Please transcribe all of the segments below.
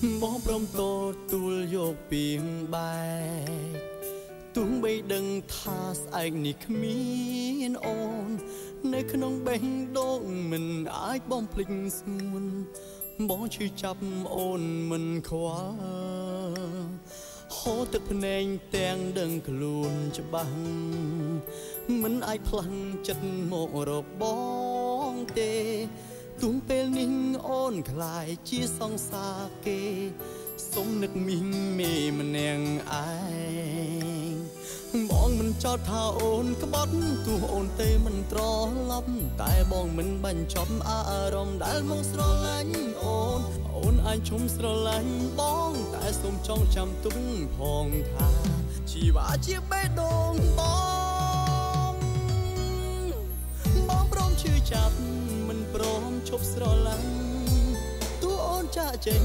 បងព្រមតទូលយកពីងបែកទុំបីដឹងថាស្អែកនេះគ្មានអូននៅក្នុងបេះដូងមិនអាចបំភ្លេចស្ងួនបងឈឺចាប់អូនមិនខ្វល់ហូរទឹកភ្នែកទាំងដឹងខ្លួនច្បាស់មិនអាចផ្លាំងចិត្តមករកបងទេទុំពេលនេះអូនคล้ายជាសង្សារគេសុំនឹកមីងមេម្នាក់ឯងបងមិនចោទថាអូនក្បត់ទោះអូនទេមិនត្រឡប់តែបងមិនបញ្ចប់អារម្មណ៍ដែលមកស្រឡាញ់អូនអាចឈុំស្រឡាញ់បងតែសូមចងចាំទុកផងថាជីវ៉ាជាបេះដូងបងព្រមឈឺចាប់មិនព្រមឈប់ស្រឡាញ់ទោះអូនចាក់ចេញ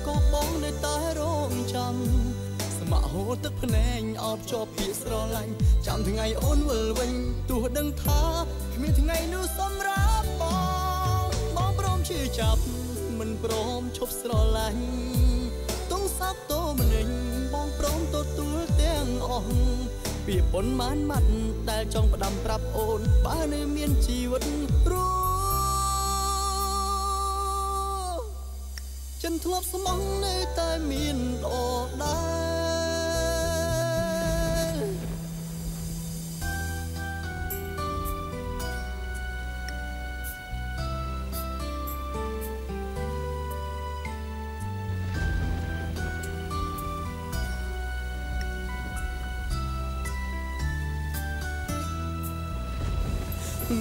ក៏បងនៅតែរងចាំស្ម័គ្រហូរទឹកភ្នែកអបជាប់ពាក្យស្រឡាញ់ចាំថ្ងៃអូនវិលវិញទោះដឹងថាគ្មានថ្ងៃនោះសម្រាប់បងព្រមឈឺចាប់មិនព្រមឈប់ស្រឡាញ់ទងសាប់តោម្នេញបងព្រមទទួលទាំងអស់ពាក្យប៉ុន្មានម៉ាត់ដែលចង់ផ្ដាំប្រាប់អូនបើនៅមានជីវិតរស់ចិនធ្លាប់ស្មោះនៅតែមានល្អដែរ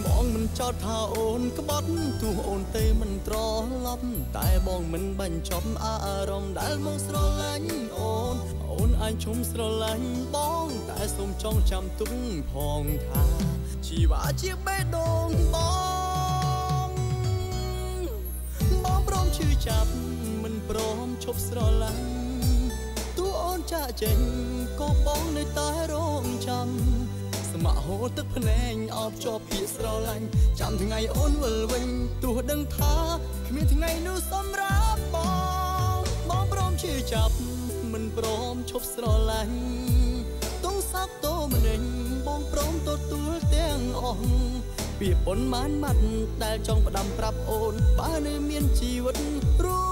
បងមិនចោទថាអូនក្បត់ទោះអូនទេមិនត្រឡប់តែបងមិនបញ្ចប់អារម្មណ៍ដែលមកស្រឡាញ់អូនអាចឈុំស្រឡាញ់បងតែសូមចងចាំទុកផងថាជីវ៉ាជាបេះដូងបងព្រមឈឺចាប់មិនព្រមឈប់ស្រឡាញ់ទោះអូនចាក់ចេញក៏បងនៅតែរងចាំស្ម័គ្រហូរទឹកភ្នែកអបជាប់ពាក្យស្រឡាញ់ចាំថ្ងៃអូនវិលវិញទោះដឹងថាគ្មានថ្ងៃនោះសម្រាប់បងព្រមឈឺចាប់មិនព្រមឈប់ស្រឡាញ់ទងសាប់តោម្នេញបងព្រមទទួលទាំងអស់ពាក្យប៉ុន្មានម៉ាត់ដែលចង់ផ្ដាំប្រាប់អូនបើនៅមានជីវិតរស់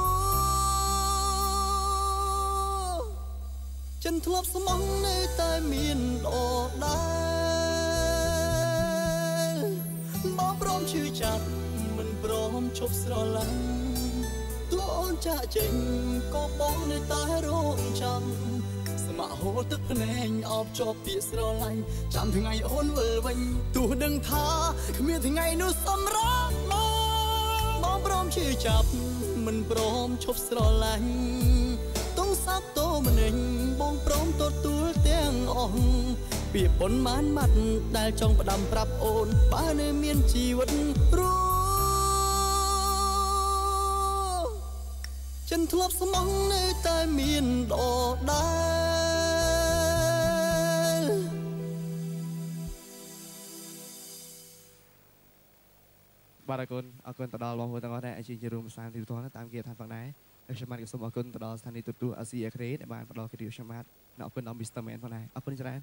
ចិនធ្លាប់ស្មោះនៅតែមានល្អដែរបងព្រមឈឺចាប់មិនព្រមឈប់ស្រឡាញ់ទោះអូនចាក់ចេញក៏បងនៅតែរងចាំស្ម័គ្រហូរទឹកភ្នែកអបជាប់ពាក្យស្រឡាញ់ចាំថ្ងៃអូនវិលវិញទោះដឹងថាគ្មានថ្ងៃនោះសម្រាប់បងព្រមឈឺចាប់មិនព្រមឈប់ស្រឡាញ់ទងសាប់តោម្នេញបងព្រមទទួលទាំងអស់ពាក្យប៉ុន្មានម៉ាត់ដែលចង់ផ្ដាំប្រាប់អូនបើនៅមានជីវិតរស់ចិនធ្លាប់ស្មោះនៅតែមានល្អដែរបាទអរគុណទៅដល់បងប្អូនទាំងអស់ដែលអាចជារួមសានទីផ្ទាល់តាមគេថាផងដែរហើយខ្ញុំបាទក៏សូមអរគុណទៅដល់ស្ថានីយទូតអាស៊ីអាគ្នេយ៍ដែលបានផ្ដល់កិត្តិយសខ្ញុំបាទអរគុណដល់ Mr. Man ផងដែរអរគុណច្រើន